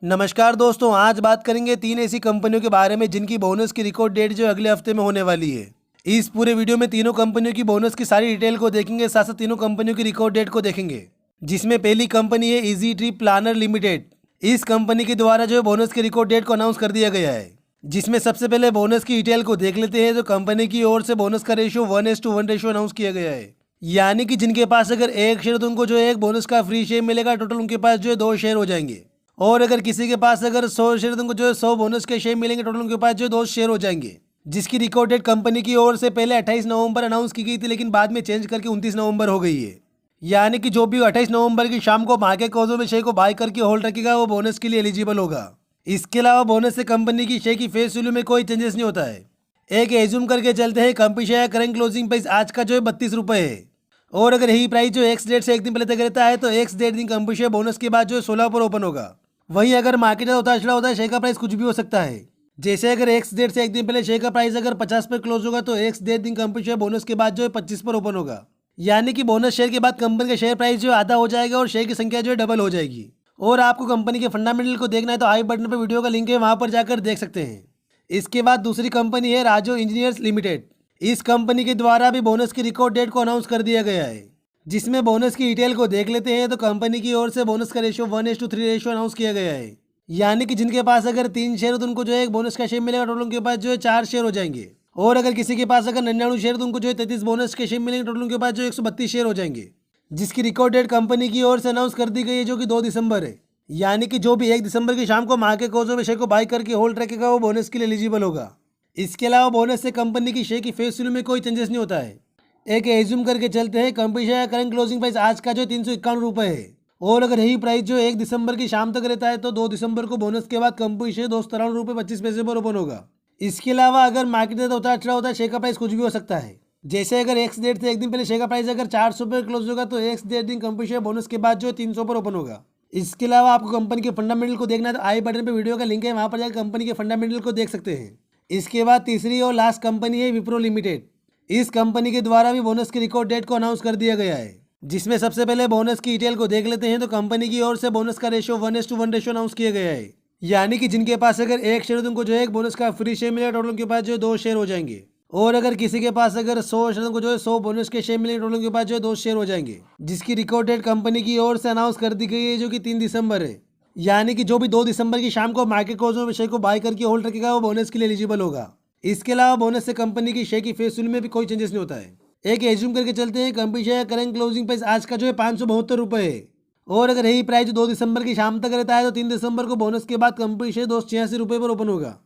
नमस्कार दोस्तों, आज बात करेंगे 3 ऐसी कंपनियों के बारे में जिनकी बोनस की रिकॉर्ड डेट जो अगले हफ्ते में होने वाली है। इस पूरे वीडियो में तीनों कंपनियों की बोनस की सारी डिटेल को देखेंगे, साथ साथ तीनों कंपनियों की रिकॉर्ड डेट को देखेंगे। जिसमें पहली कंपनी है इजी ट्रिप प्लानर लिमिटेड। इस कंपनी के द्वारा जो बोनस की रिकॉर्ड डेट को अनाउंस कर दिया गया है। जिसमें सबसे पहले बोनस की डिटेल को देख लेते हैं। तो कंपनी की ओर से बोनस का रेशियो 1:1 रेशियो अनाउंस किया गया है। यानी कि जिनके पास अगर एक शेयर तो उनको जो है एक बोनस का फ्री शेयर मिलेगा। टोटल उनके पास जो है 2 शेयर हो जाएंगे। और अगर किसी के पास अगर 100 शेयर तो उनको जो है 100 बोनस के शेयर मिलेंगे। टोटल उनके पास जो 2 शेयर हो जाएंगे। जिसकी रिकॉर्ड डेट कंपनी की ओर से पहले 28 नवंबर अनाउंस की गई थी, लेकिन बाद में चेंज करके 29 नवंबर हो गई है। यानी कि जो भी 28 नवंबर की शाम को मार्केट क्लोज में शेयर को बाय करके होल्ड रखेगा वो बोनस के लिए एलिजिबल होगा। इसके अलावा बोनस से कंपनी की शेयर की फेस वैल्यू में कोई चेंजेस नहीं होता है। एक एज्यूम करके चलते हैं company share current closing price आज का जो है 32 रुपये है। और अगर यही प्राइस जो एक्स डेट से एक दिन पहले तक रहता है तो एक्स डेट दिन कंपनी शेयर बोनस के बाद जो है 16 पर ओपन होगा। वहीं अगर मार्केट में उतार चढ़ाव होता है, शेयर का प्राइस कुछ भी हो सकता है। जैसे अगर एक्स डेट से एक दिन पहले शेयर का प्राइस अगर 50 पर क्लोज होगा तो एक्स डेट दिन कंपनी शेयर बोनस के बाद जो है 25 पर ओपन होगा। यानी कि बोनस शेयर के बाद कंपनी का शेयर प्राइस जो है आधा हो जाएगा और शेयर की संख्या जो है डबल हो जाएगी। और आपको कंपनी के फंडामेंटल को देखना है तो आई बटन पर वीडियो का लिंक है, वहां पर जाकर देख सकते हैं। इसके बाद दूसरी कंपनी है राजो इंजीनियर्स लिमिटेड। इस कंपनी के द्वारा भी बोनस की रिकॉर्ड डेट को अनाउंस कर दिया गया है। जिसमें बोनस की डिटेल को देख लेते हैं। तो कंपनी की ओर से बोनस का रेशियो 1:3 रेशियो अनाउंस किया गया है। यानी कि जिनके पास अगर 3 शेयर हो तो उनको जो है एक बोनस का शेयर मिलेगा। टोटल उनके पास जो है 4 शेयर हो जाएंगे। और अगर किसी के पास अगर 99 शेयर तो उनको जो है 33 बोनस के शेयर मिलेंगे। टोटल उनके पास जो 132 शेयर हो जाएंगे। जिसकी रिकॉर्ड डेट कंपनी की ओर से अनाउंस कर दी गई है, जो कि 2 दिसंबर है। यानी कि जो भी 1 दिसंबर की शाम को मार्केट क्लोज में शेयर को बाय करके होल्ड रखेगा वो बोनस के लिए एलिजिबल होगा। इसके अलावा बोनस से कंपनी की शेयर की फेस वैल्यू में कोई चेंजेस नहीं होता है। एक एज्यूम करके चलते हैं company share current closing price आज का जो 351 रुपये है। और अगर यही प्राइस जो 1 दिसंबर की शाम तक रहता है तो 2 दिसंबर को बोनस के बाद कंपनी शेयर 293 रुपये 25 पैसे पर ओपन होगा। इसके अलावा अगर मार्केट में उतार चढ़ाव होता है, शेयर का प्राइस कुछ भी हो सकता है। जैसे अगर एक्स डेट से एक दिन पहले शेयर का प्राइस अगर 400 पर क्लोज होगा तो एक्स डेट दिन कंपनी शेयर बोनस के बाद जो 300 पर ओपन होगा। इसके अलावा आपको कंपनी के फंडामेंटल को देखना है तो आई बटन पर वीडियो का लिंक है, वहां पर जाकर कंपनी के फंडामेंटल को देख सकते हैं। इसके बाद तीसरी और लास्ट कंपनी है विप्रो लिमिटेड। इस कंपनी के द्वारा भी बोनस की रिकॉर्ड डेट को अनाउंस कर दिया गया है। जिसमें सबसे पहले बोनस की डिटेल को देख लेते हैं। तो कंपनी की ओर से बोनस का रेशियो 1:1 रेशियो अनाउंस किया गया है। यानी कि जिनके पास अगर एक शेयर तो उनको जो है एक बोनस का फ्री शेयर मिलेगा। टोटल उनके पास जो है 2 शेयर हो जाएंगे। और अगर किसी के पास अगर 100 शेयर तो उनको जो है 100 बोनस के शेयर मिलेंगे। टोटल उनके पास जो है 2 शेयर हो जाएंगे। जिसकी रिकॉर्ड डेट कंपनी की ओर से अनाउंस कर दी गई है, जो कि 3 दिसंबर है। यानी कि जो भी 2 दिसंबर की शाम को मार्केट क्लोज में शेयर को बाय करके होल्ड रखेगा वो बोनस के लिए एलिजिबल होगा। इसके अलावा बोनस से कंपनी की शेयर की फेस वैल्यू में भी कोई चेंजेस नहीं होता है। एक एज्यूम करके चलते हैं company share current closing price आज का जो है 572 रुपये है। और अगर यही प्राइस 2 दिसंबर की शाम तक रहता है तो 3 दिसंबर को बोनस के बाद कंपनी शेयर 286 रुपये पर ओपन होगा।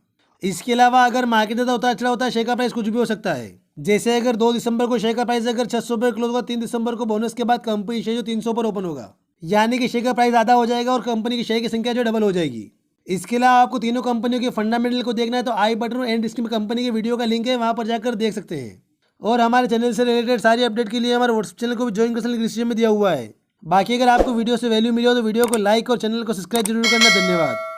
इसके अलावा अगर मार्केट में उतार चढ़ाव होता है, शेयर का प्राइस कुछ भी हो सकता है। जैसे अगर 2 दिसंबर को शेयर का प्राइस अगर 600 पर क्लोज होगा, 3 दिसंबर को बोनस के बाद कंपनी शेयर जो 300 पर ओपन होगा। यानी कि शेयर का प्राइस आधा हो जाएगा और कंपनी की शेयर की संख्या जो डबल हो जाएगी। इसके अलावा आपको तीनों कंपनियों के फंडामेंटल को देखना है तो आई बटन और एंड डिस्क्रिप्शन में कंपनी के वीडियो का लिंक है, वहां पर जाकर देख सकते हैं। और हमारे चैनल से रिलेटेड सारी अपडेट के लिए हमारे व्हाट्सएप चैनल को भी ज्वाइन कर सकते हैं, डिस्क्रिप्शन में दिया हुआ है। बाकी अगर आपको वीडियो से वैल्यू मिली हो तो वीडियो को लाइक और चैनल को सब्सक्राइब जरूर करना। धन्यवाद।